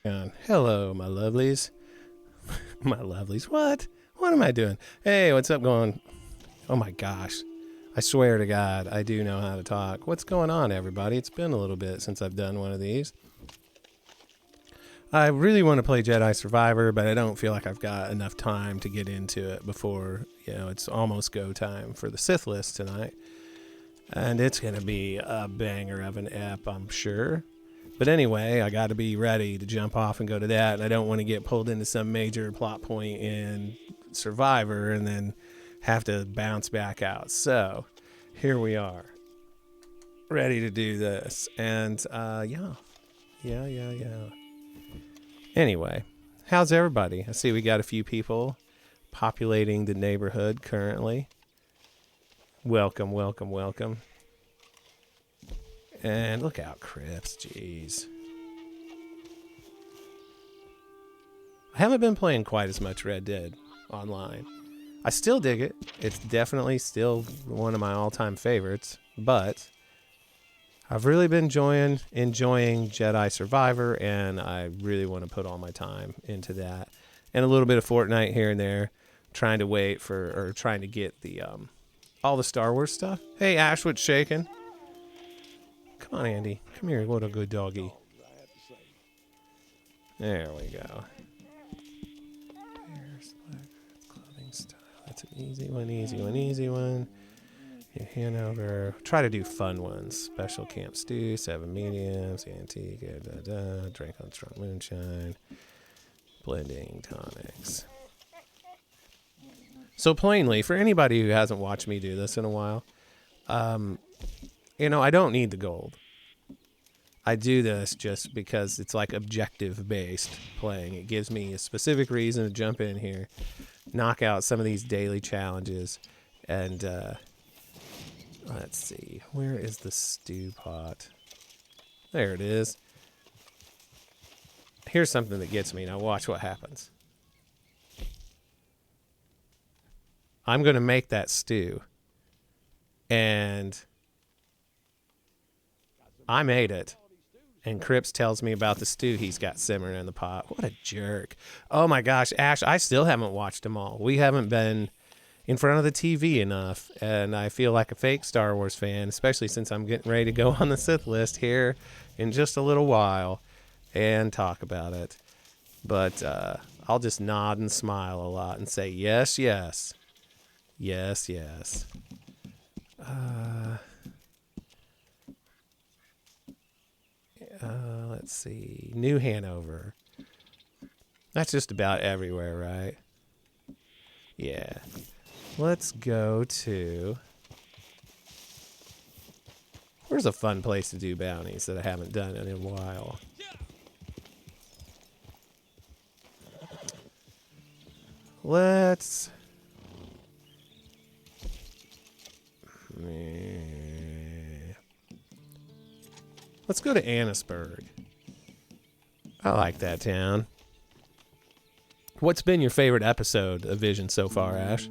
Hello, my lovelies. My lovelies. What? What am I doing? Hey, what's up going? Oh my gosh. I swear to God, I do know how to talk. What's going on, everybody? It's been a little bit since I've done one of these. I really want to play Jedi Survivor, but I don't feel like I've got enough time to get into it before, it's almost go time for the Sith list tonight. And it's going to be a banger of an ep, I'm sure. But anyway, I got to be ready to jump off and go to that, and I don't want to get pulled into some major plot point in Survivor and then have to bounce back out. So, here we are. Ready to do this. And, yeah. Anyway, how's everybody? I see we got a few people populating the neighborhood currently. Welcome. And look out, Crips. Jeez. I haven't been playing quite as much Red Dead online. I still dig it. It's definitely still one of my all-time favorites. But I've really been enjoying Jedi Survivor, and I really want to put all my time into that. And a little bit of Fortnite here and there, trying to get the all the Star Wars stuff. Hey, Ash, what's shaking? Come on, Andy. Come here. What a good doggy. There we go. There's clothing style. That's an easy one. Your Hanover. Try to do fun ones. Special camp stew, 7 mediums, antique, drink on strong moonshine, blending tonics. So plainly, for anybody who hasn't watched me do this in a while, I don't need the gold. I do this just because it's like objective based playing. It gives me a specific reason to jump in here, knock out some of these daily challenges, and let's see, where is the stew pot? There it is. Here's something that gets me. Now watch what happens. I'm going to make that stew, and I made it. And Cripps tells me about the stew he's got simmering in the pot. What a jerk. Oh my gosh, Ash, I still haven't watched them all. We haven't been in front of the TV enough, and I feel like a fake Star Wars fan, especially since I'm getting ready to go on the Sith list here in just a little while and talk about it. But I'll just nod and smile a lot and say, yes. Let's see. New Hanover. That's just about everywhere, right? Yeah. Let's go to... Where's a fun place to do bounties that I haven't done in a while? Let's go to Annisburg. I like that town. What's been your favorite episode of Vision so far, Ash?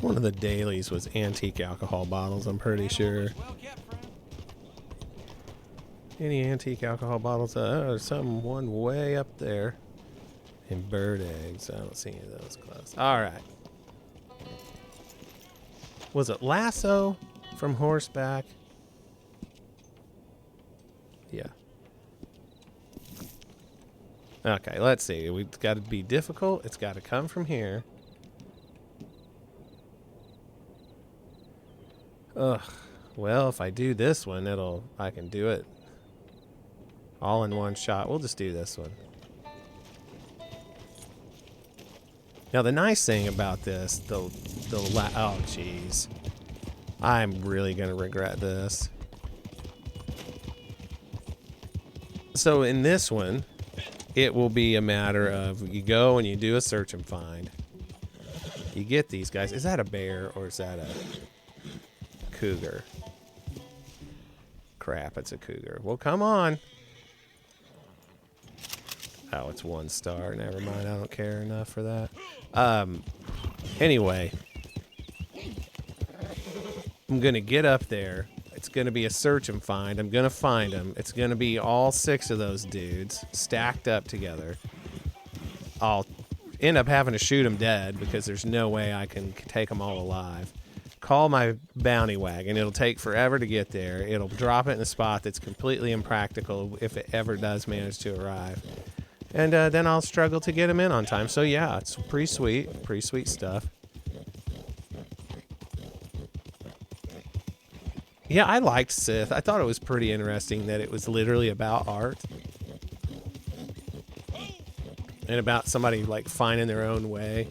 One of the dailies was antique alcohol bottles, I'm pretty sure. Any antique alcohol bottles? There's one way up there. And bird eggs. I don't see any of those close. Alright. Was it lasso from horseback? Yeah. Okay, let's see. We've got to be difficult. It's got to come from here. Ugh. Well, if I do this one, I can do it all in one shot. We'll just do this one. Now, the nice thing about this, oh, jeez. I'm really going to regret this. So, in this one, it will be a matter of you go and you do a search and find. You get these guys. Is that a bear or is that a cougar? Crap, it's a cougar. Well, come on. Oh, it's 1 star. Never mind. I don't care enough for that. Anyway. I'm going to get up there. It's going to be a search and find. I'm going to find them. It's going to be all 6 of those dudes stacked up together. I'll end up having to shoot them dead because there's no way I can take them all alive. Call my bounty wagon. It'll take forever to get there. It'll drop it in a spot that's completely impractical if it ever does manage to arrive. And then I'll struggle to get them in on time. So yeah, it's pretty sweet stuff. Yeah, I liked Sith. I thought it was pretty interesting that it was literally about art. And about somebody, like, finding their own way.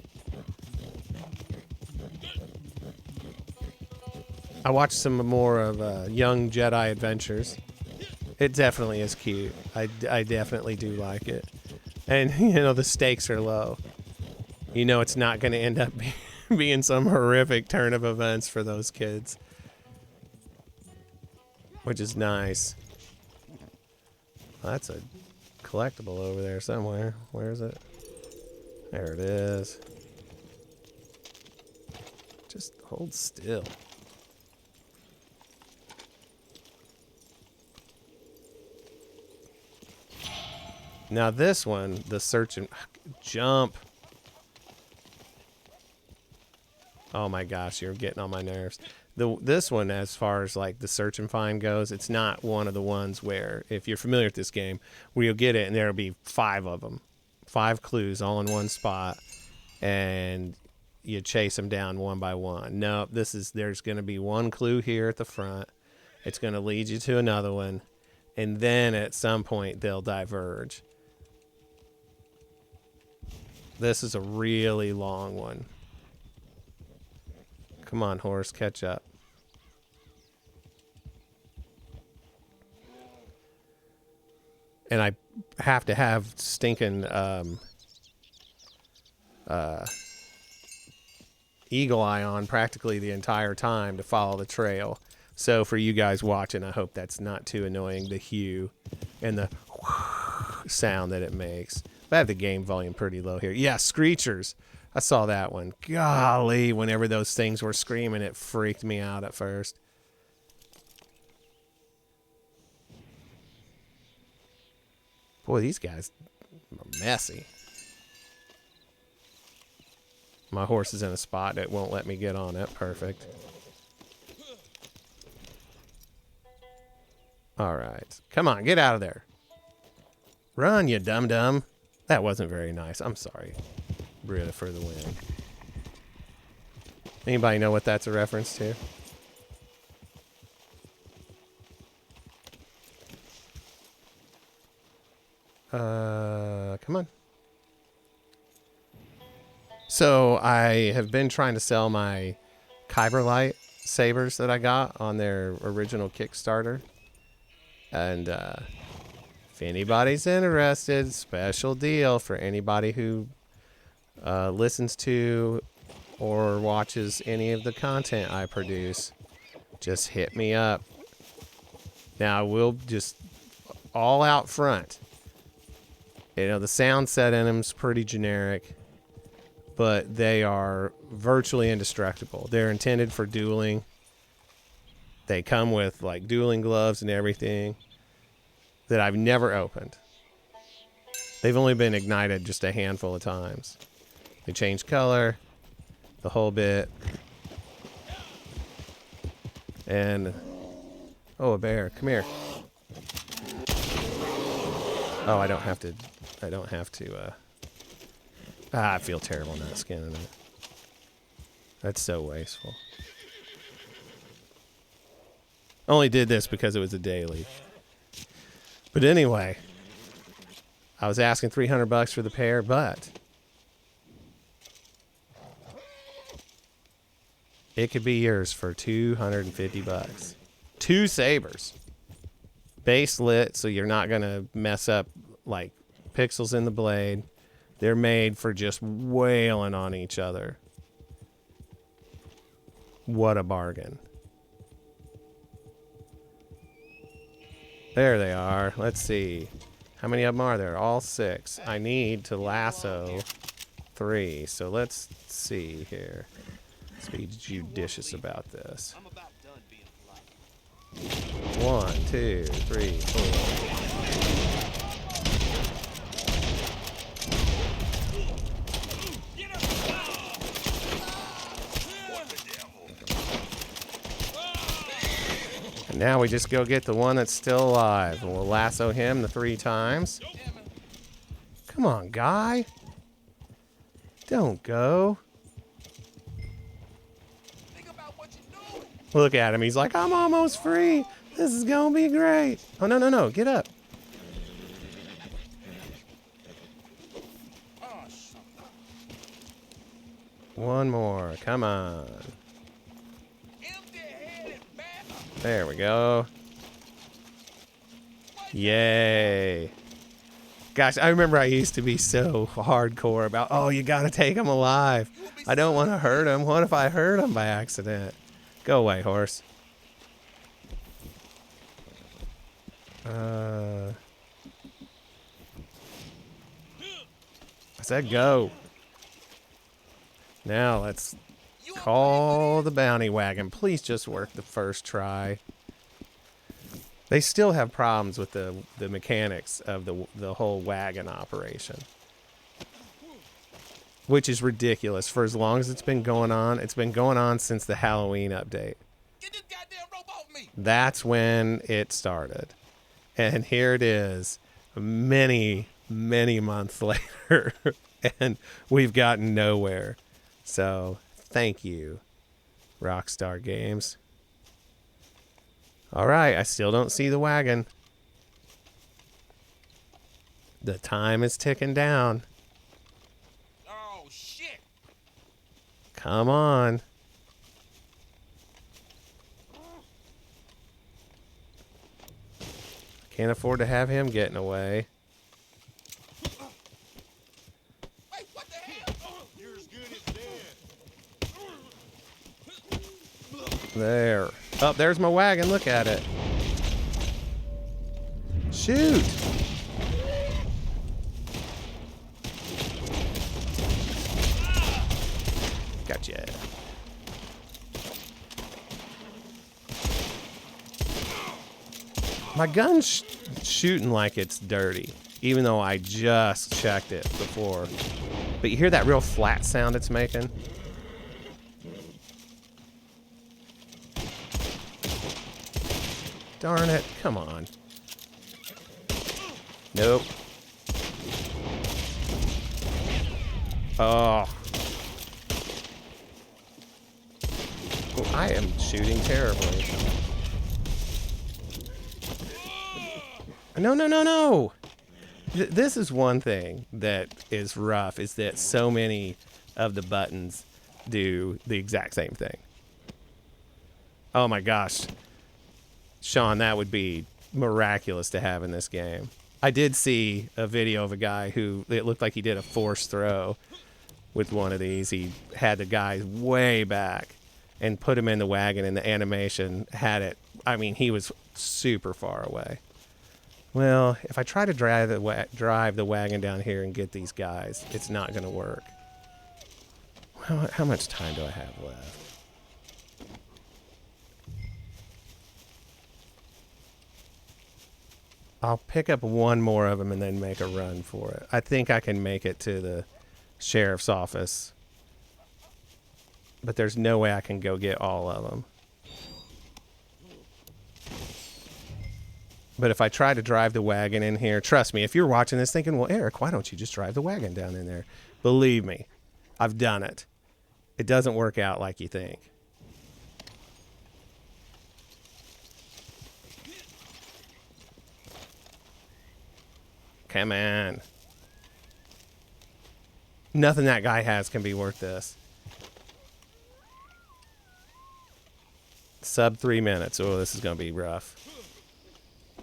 I watched some more of Young Jedi Adventures. It definitely is cute. I definitely do like it. And, you know, the stakes are low. You know it's not going to end up being some horrific turn of events for those kids. Which is nice. Well, that's a collectible over there somewhere. Where is it? There it is. Just hold still. Now this one, the search and jump. Oh my gosh, you're getting on my nerves. This one, as far as like the search and find goes, it's not one of the ones where, if you're familiar with this game, where you'll get it and there'll be 5 of them. 5 clues all in one spot, and you chase them down one by one. No, there's going to be 1 clue here at the front. It's going to lead you to another one, and then at some point they'll diverge. This is a really long one. Come on, horse, catch up. And I have to have stinking eagle eye on practically the entire time to follow the trail. So for you guys watching, I hope that's not too annoying, the hue and the sound that it makes. But I have the game volume pretty low here. Yeah, screechers. I saw that one. Golly, whenever those things were screaming, it freaked me out at first. Boy, these guys are messy. My horse is in a spot that won't let me get on it. Perfect. All right. Come on, get out of there. Run, you dum-dum. That wasn't very nice. I'm sorry. Britta for the win. Anybody know what that's a reference to? Come on. So I have been trying to sell my Kyber Light sabers that I got on their original Kickstarter. And if anybody's interested, special deal for anybody who listens to or watches any of the content I produce. Just hit me up. Now, I will just all out front. You know, the sound set in them is pretty generic, but they are virtually indestructible. They're intended for dueling. They come with like dueling gloves and everything that I've never opened. They've only been ignited just a handful of times. They change color, the whole bit. And, oh, a bear, come here. Oh, I don't have to, I feel terrible not skinning it. That's so wasteful. Only did this because it was a daily. But anyway, I was asking $300 for the pair, but it could be yours for $250. 2 sabers. Base lit, so you're not going to mess up like pixels in the blade. They're made for just wailing on each other. What a bargain. There they are. Let's see. How many of them are there? All 6. I need to lasso 3. So let's see here. Let's be judicious about this. 1, 2, 3, 4. And now we just go get the one that's still alive. And we'll lasso him the 3 times. Come on, guy. Don't go. Look at him. He's like, I'm almost free. This is going to be great. Oh, no, no, no. Get up. One more. Come on. There we go. Yay. Gosh, I remember I used to be so hardcore about, oh, you got to take him alive. I don't want to hurt him. What if I hurt him by accident? Go away, horse. I said go. Now let's call the bounty wagon. Please just work the first try. They still have problems with the mechanics of the whole wagon operation, which is ridiculous. For as long as it's been going on since the Halloween update. Get this goddamn rope off me. That's when it started. And here it is, many, many months later, and we've gotten nowhere. So, thank you, Rockstar Games. All right, I still don't see the wagon. The time is ticking down. Oh, shit. Come on. Can't afford to have him getting away. Wait, what the hell? You're as good as dead. There. Oh, there's my wagon. Look at it. Shoot. Gotcha. My gun's shooting like it's dirty, even though I just checked it before. But you hear that real flat sound it's making? Darn it. Come on. Nope. Oh. Oh, I am shooting terribly. No, no, no, no. This is one thing that is rough, is that so many of the buttons do the exact same thing. Oh my gosh. Sean, that would be miraculous to have in this game. I did see a video of a guy who, it looked like he did a force throw with one of these. He had the guy way back and put him in the wagon, and the animation had it. I mean, he was super far away. Well, if I try to drive the wagon down here and get these guys, it's not going to work. How much time do I have left? I'll pick up one more of them and then make a run for it. I think I can make it to the sheriff's office, but there's no way I can go get all of them. But if I try to drive the wagon in here, trust me, if you're watching this thinking, well, Eric, why don't you just drive the wagon down in there? Believe me, I've done it. It doesn't work out like you think. Come on. Nothing that guy has can be worth this. Sub 3 minutes. Oh, this is going to be rough.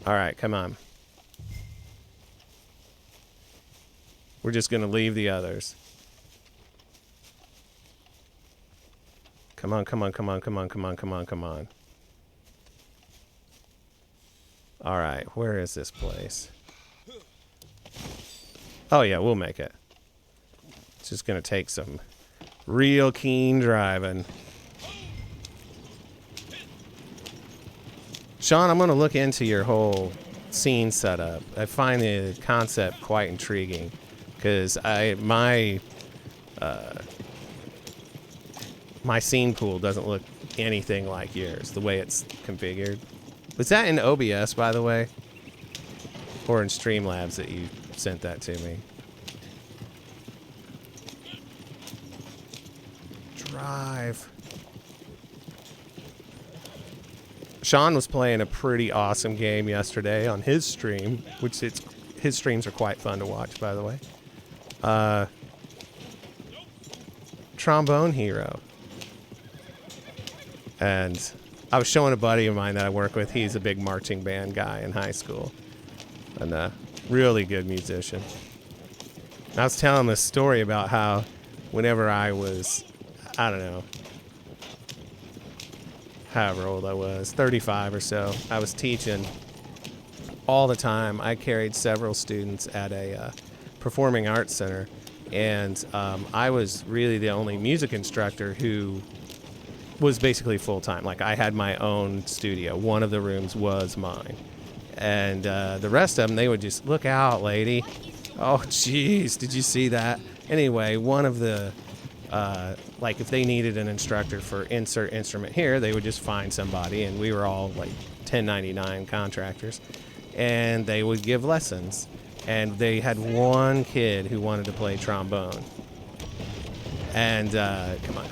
All right, come on. We're just going to leave the others. Come on, come on, come on, come on, come on, come on, come on. All right, where is this place? Oh yeah, we'll make it. It's just gonna take some real keen driving. Sean, I'm gonna look into your whole scene setup. I find the concept quite intriguing because my scene pool doesn't look anything like yours, the way it's configured. Was that in OBS, by the way? Or in Streamlabs that you sent that to me? Drive. Sean was playing a pretty awesome game yesterday on his stream, which his streams are quite fun to watch, by the way. Trombone Hero. And I was showing a buddy of mine that I work with. He's a big marching band guy in high school. And a really good musician. I was telling him a story about how whenever I was, I don't know, however old I was, 35 or so, I was teaching all the time. I carried several students at a performing arts center. And I was really the only music instructor who was basically full-time. Like, I had my own studio. One of the rooms was mine. And the rest of them, they would just, look out, lady. Oh, jeez, did you see that? Anyway, one of the, like, if they needed an instructor for insert instrument here, they would just find somebody, and we were all, like, 1099 contractors. And they would give lessons. And they had one kid who wanted to play trombone. And, come on.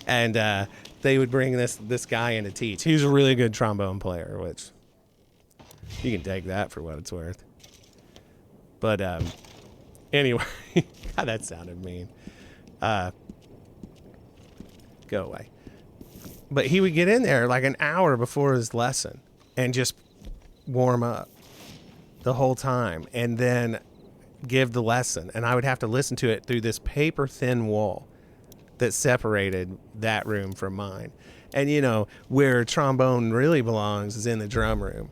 And they would bring this guy in to teach. He was a really good trombone player, which you can take that for what it's worth. But anyway, God, that sounded mean. Go away. But he would get in there like an hour before his lesson and just warm up the whole time and then give the lesson. And I would have to listen to it through this paper-thin wall that separated that room from mine. And, you know, where trombone really belongs is in the drum room.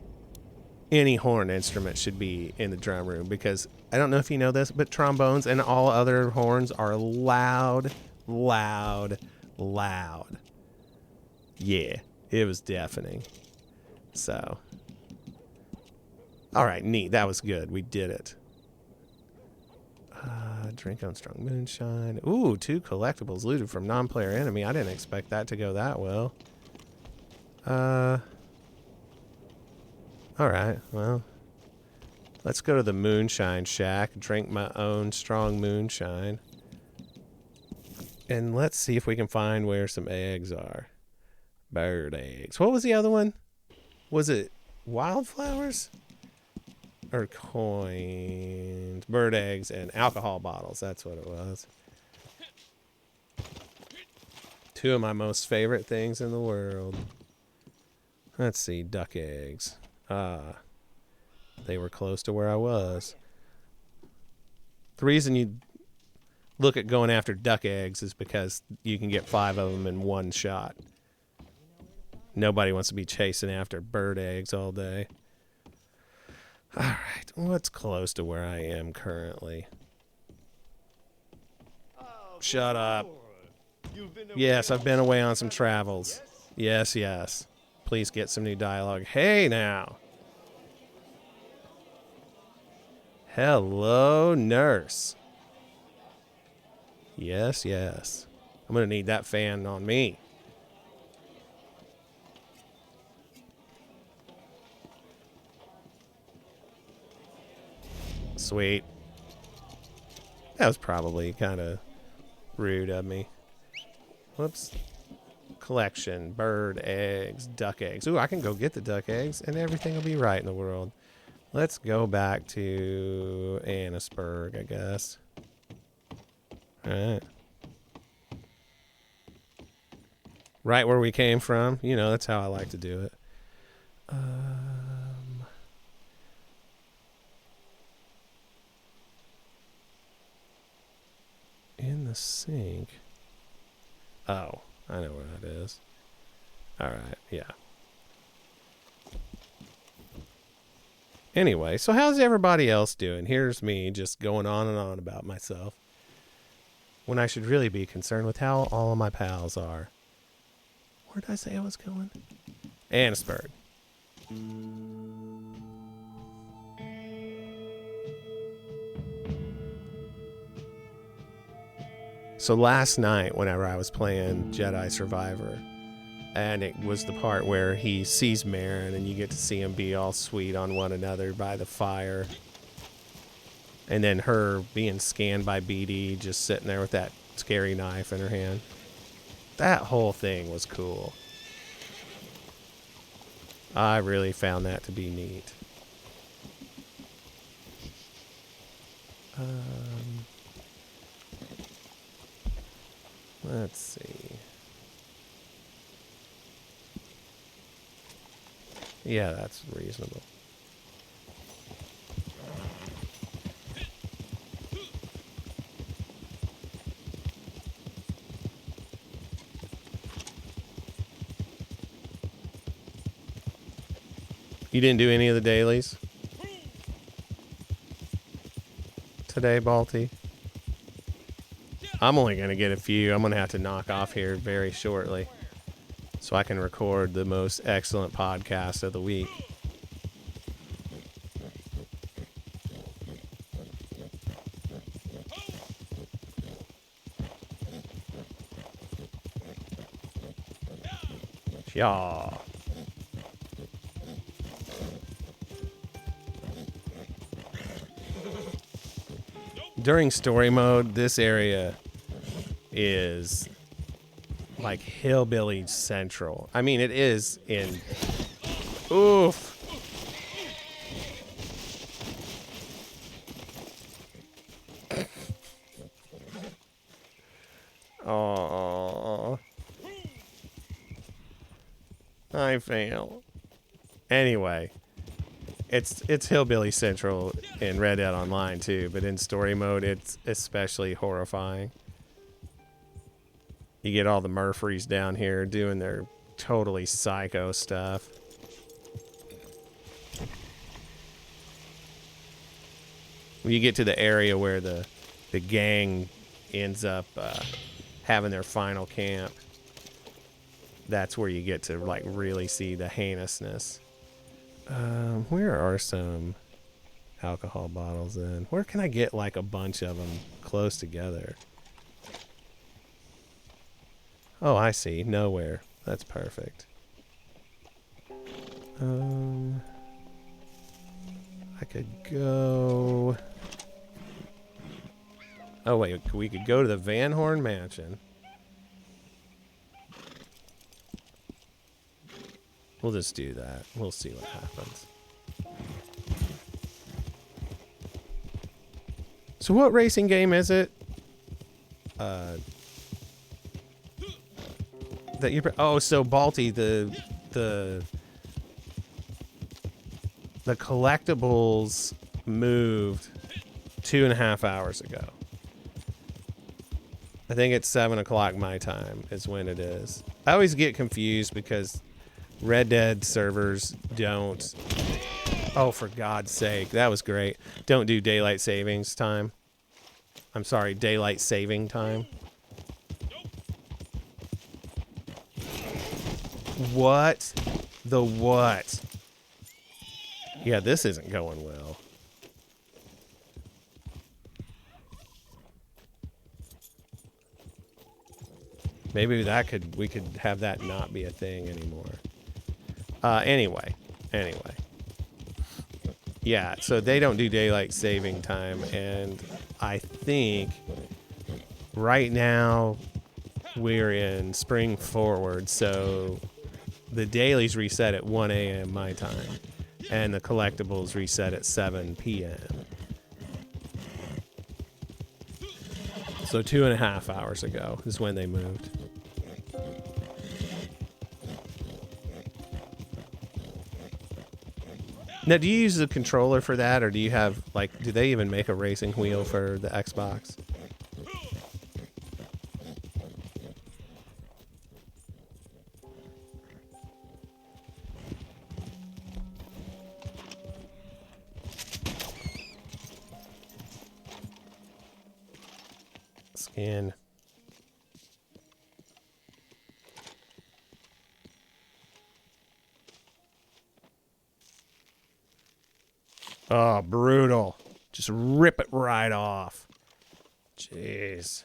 Any horn instrument should be in the drum room because, I don't know if you know this, but trombones and all other horns are loud, loud, loud. Yeah, it was deafening. So, all right, neat. That was good. We did it. Drink on strong moonshine. Ooh, 2 collectibles looted from non-player enemy. I didn't expect that to go that well. Alright, well. Let's go to the moonshine shack. Drink my own strong moonshine. And let's see if we can find where some eggs are. Bird eggs. What was the other one? Was it wildflowers? Or coins, bird eggs, and alcohol bottles. That's what it was. 2 of my most favorite things in the world. Let's see, duck eggs. They were close to where I was. The reason you look at going after duck eggs is because you can get 5 of them in one shot. Nobody wants to be chasing after bird eggs all day. Alright, what's close to where I am currently? Shut up. Yes, I've been away on some travels. Yes, yes. Please get some new dialogue. Hey, now. Hello, nurse. Yes, yes. I'm going to need that fan on me. Sweet. That was probably kind of rude of me. Whoops. Collection. Bird eggs. Duck eggs. Ooh, I can go get the duck eggs and everything will be right in the world. Let's go back to Annisburg, I guess. Alright. Right where we came from. You know, that's how I like to do it. In the sink. Oh, I know where that is. Alright, yeah. Anyway, so how's everybody else doing? Here's me just going on and on about myself, when I should really be concerned with how all of my pals are. Where did I say I was going? Annisburg. So last night, whenever I was playing Jedi Survivor, and it was the part where he sees Marin and you get to see him be all sweet on one another by the fire. And then her being scanned by BD, just sitting there with that scary knife in her hand. That whole thing was cool. I really found that to be neat. Let's see. Yeah, that's reasonable. You didn't do any of the dailies today, Balti? I'm only going to get a few. I'm going to have to knock off here very shortly so I can record the most excellent podcast of the week. Yeah. During story mode, this area is like hillbilly central. I mean, it is in... Oof. Oh, I fail. Anyway, it's hillbilly central in Red Dead Online too, but in story mode, it's especially horrifying. You get all the Murphys down here doing their totally psycho stuff. When you get to the area where the gang ends up having their final camp, that's where you get to like really see the heinousness. Where are some alcohol bottles then? Where can I get like a bunch of them close together? Oh, I see. Nowhere. That's perfect. I could go... Oh, wait. We could go to the Van Horn Mansion. We'll just do that. We'll see what happens. So what racing game is it? That you... Oh, so Balti, the collectibles moved 2.5 hours ago. I think it's 7 o'clock my time is when it is. I always get confused because Red Dead servers don't... Oh, for God's sake. That was great. Don't do daylight savings time. I'm sorry, daylight saving time. What? The what? Yeah, this isn't going well. Maybe we could have that not be a thing anymore. Anyway. Yeah, so they don't do daylight saving time, and I think right now we're in spring forward, so the dailies reset at 1 a.m. my time, and the collectibles reset at 7 p.m. So 2.5 hours ago is when they moved. Now, do you use the controller for that, or do you have, like, do they even make a racing wheel for the Xbox? in. Oh, brutal. Just rip it right off. Jeez.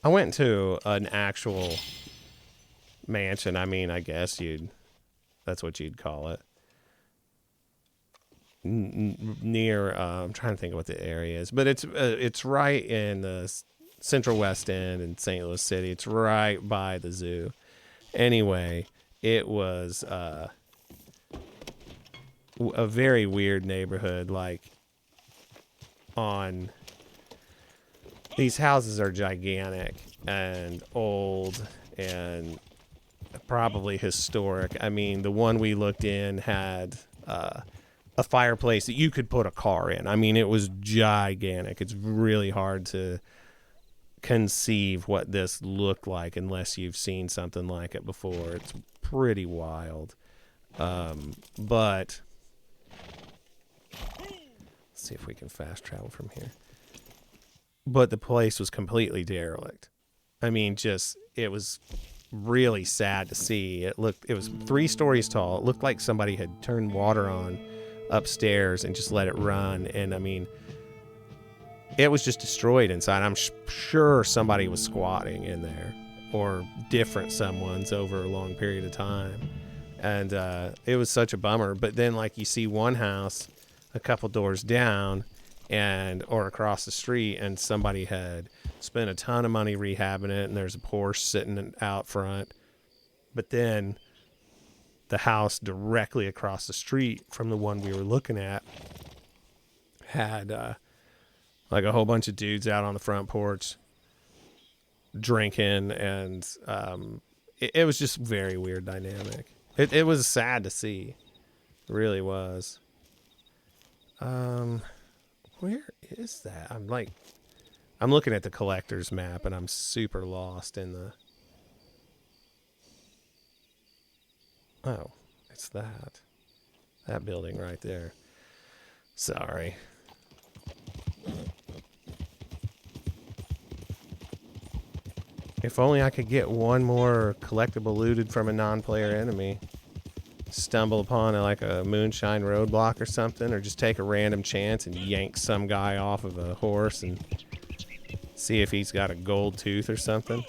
I went to an actual mansion. I mean, I guess that's what you'd call it. Near, I'm trying to think of what the area is, but it's right in the Central West End in St. Louis City. It's right by the zoo. Anyway, it was a very weird neighborhood. Like, these houses are gigantic and old and probably historic. I mean, the one we looked in had a fireplace that you could put a car in. I mean, it was gigantic. It's really hard to conceive what this looked like unless you've seen something like it before. It's pretty wild. But let's see if we can fast travel from here. But the place was completely derelict. I mean, it was really sad to see. It was 3 stories tall. It looked like somebody had turned water on upstairs and just let it run. And I mean, it was just destroyed inside. I'm sure somebody was squatting in there, or different someone's over a long period of time. And it was such a bummer. But then, like, you see one house a couple doors down or across the street, and somebody had spent a ton of money rehabbing it, and there's a Porsche sitting out front. But then the house directly across the street from the one we were looking at had like a whole bunch of dudes out on the front porch drinking, and it was just very weird dynamic. It was sad to see. It really was. Where is that? I'm looking at the collector's map, and I'm super lost in the... Oh, it's that. That building right there. Sorry. If only I could get one more collectible looted from a non-player enemy. Stumble upon like a moonshine roadblock or something, or just take a random chance and yank some guy off of a horse and see if he's got a gold tooth or something.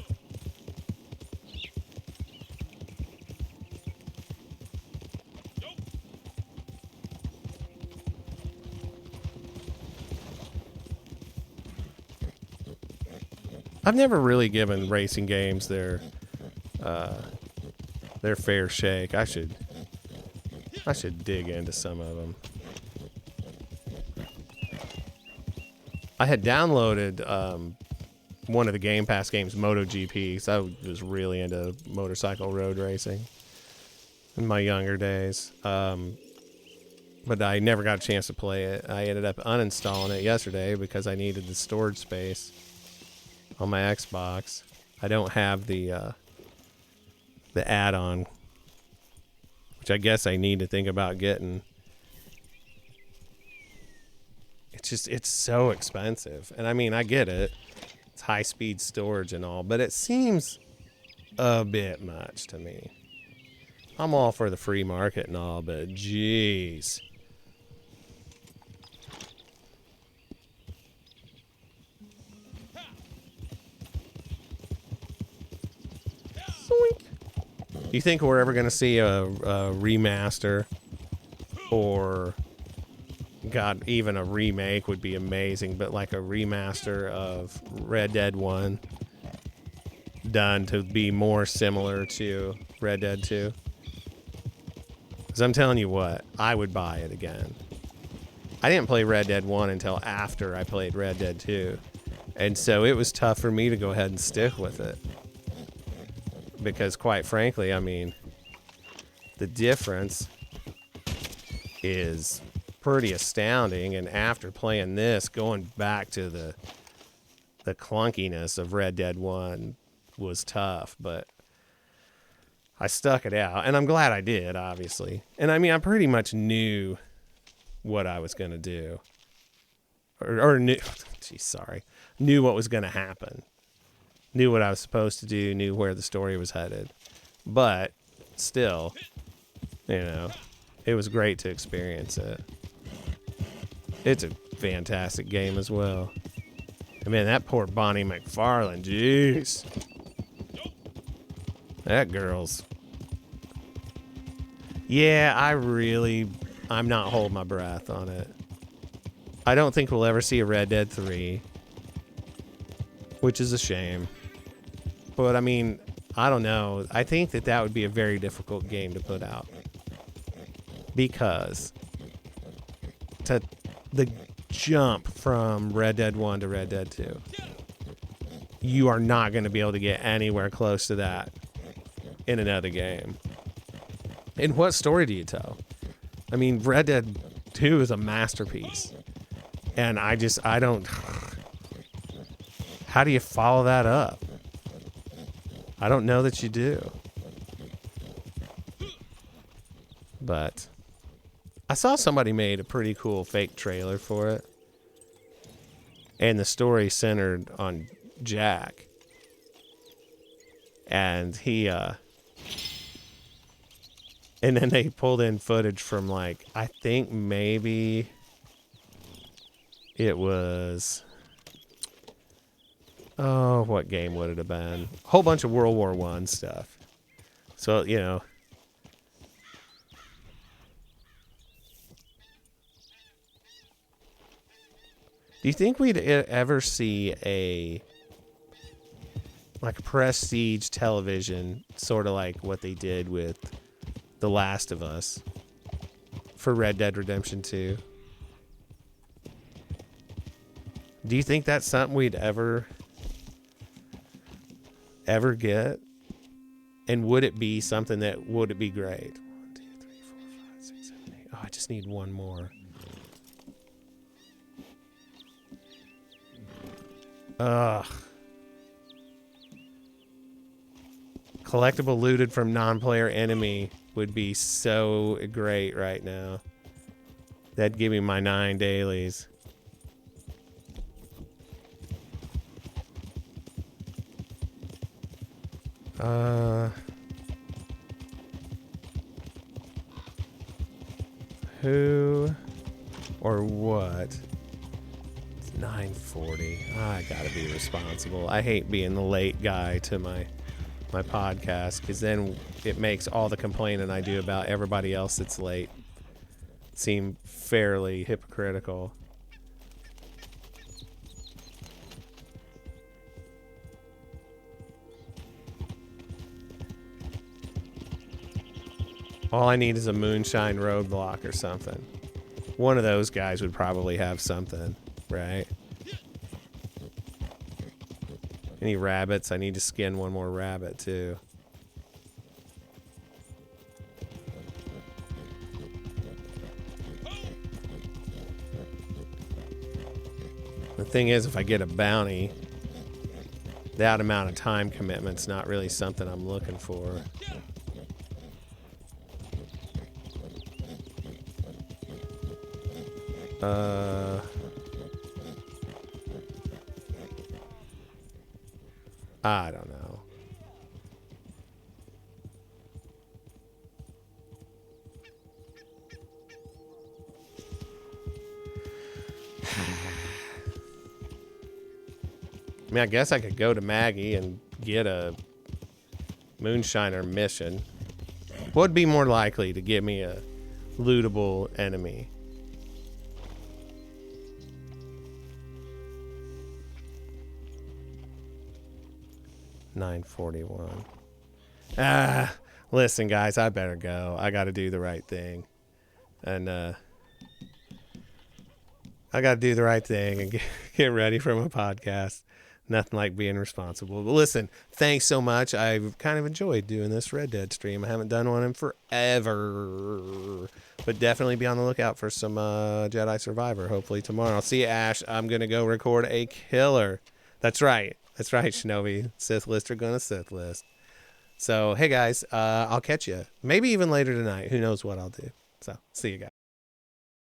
I've never really given racing games their fair shake. I should dig into some of them. I had downloaded one of the Game Pass games, MotoGP, because I was really into motorcycle road racing in my younger days. But I never got a chance to play it. I ended up uninstalling it yesterday because I needed the storage space on my Xbox. I don't have the add-on, which I guess I need to think about getting. It's so expensive. And I mean, I get it. It's high-speed storage and all, but it seems a bit much to me. I'm all for the free market and all, but jeez. Do you think we're ever going to see a remaster, or, God, even a remake would be amazing, but like a remaster of Red Dead 1 done to be more similar to Red Dead 2? Because I'm telling you what, I would buy it again. I didn't play Red Dead 1 until after I played Red Dead 2, and so it was tough for me to go ahead and stick with it. Because quite frankly, I mean, the difference is pretty astounding. And after playing this, going back to the the clunkiness of Red Dead 1 was tough, but I stuck it out, and I'm glad I did, obviously. And I mean, I pretty much knew what I was going to do. Or knew, knew what was going to happen. Knew what I was supposed to do, knew where the story was headed. But still, you know, it was great to experience it. It's a fantastic game as well. I mean, that poor Bonnie McFarlane, jeez. That girl's... Yeah, I'm not holding my breath on it. I don't think we'll ever see a Red Dead 3, which is a shame. But, I mean, I don't know. I think that would be a very difficult game to put out. Because the jump from Red Dead 1 to Red Dead 2, you are not going to be able to get anywhere close to that in another game. And what story do you tell? I mean, Red Dead 2 is a masterpiece. And I don't... How do you follow that up? I don't know that you do. But I saw somebody made a pretty cool fake trailer for it. And the story centered on Jack. And he, and then they pulled in footage from, like, I think maybe it was... Oh, what game would it have been? A whole bunch of World War I stuff. So, you know. Do you think we'd ever see a prestige television, sort of like what they did with The Last of Us for Red Dead Redemption 2? Do you think that's something we'd ever get? And would it be something would it be great? 1, 2, 3, 4, 5, 6, 7, 8. Oh, I just need one more. Ugh. Collectible looted from non-player enemy would be so great right now. That'd give me my 9 dailies. Who or what? It's 9:40. I gotta be responsible. I hate being the late guy to my podcast, because then it makes all the complaining I do about everybody else that's late seem fairly hypocritical. All I need is a moonshine roadblock or something. One of those guys would probably have something, right? Any rabbits? I need to skin one more rabbit, too. The thing is, if I get a bounty, that amount of time commitment's not really something I'm looking for. I don't know. I mean, I guess I could go to Maggie and get a moonshiner mission. What would be more likely to give me a lootable enemy? $9.41. Listen, guys, I better go. I got to do the right thing. And, I got to do the right thing and get ready for my podcast. Nothing like being responsible. But listen, thanks so much. I've kind of enjoyed doing this Red Dead stream. I haven't done one in forever. But definitely be on the lookout for some Jedi Survivor, hopefully tomorrow. See you, Ash. I'm going to go record a killer That's right. That's right, Shinobi. Sith list are gonna Sith list. So, hey guys, I'll catch you. Maybe even later tonight. Who knows what I'll do. So, see you guys.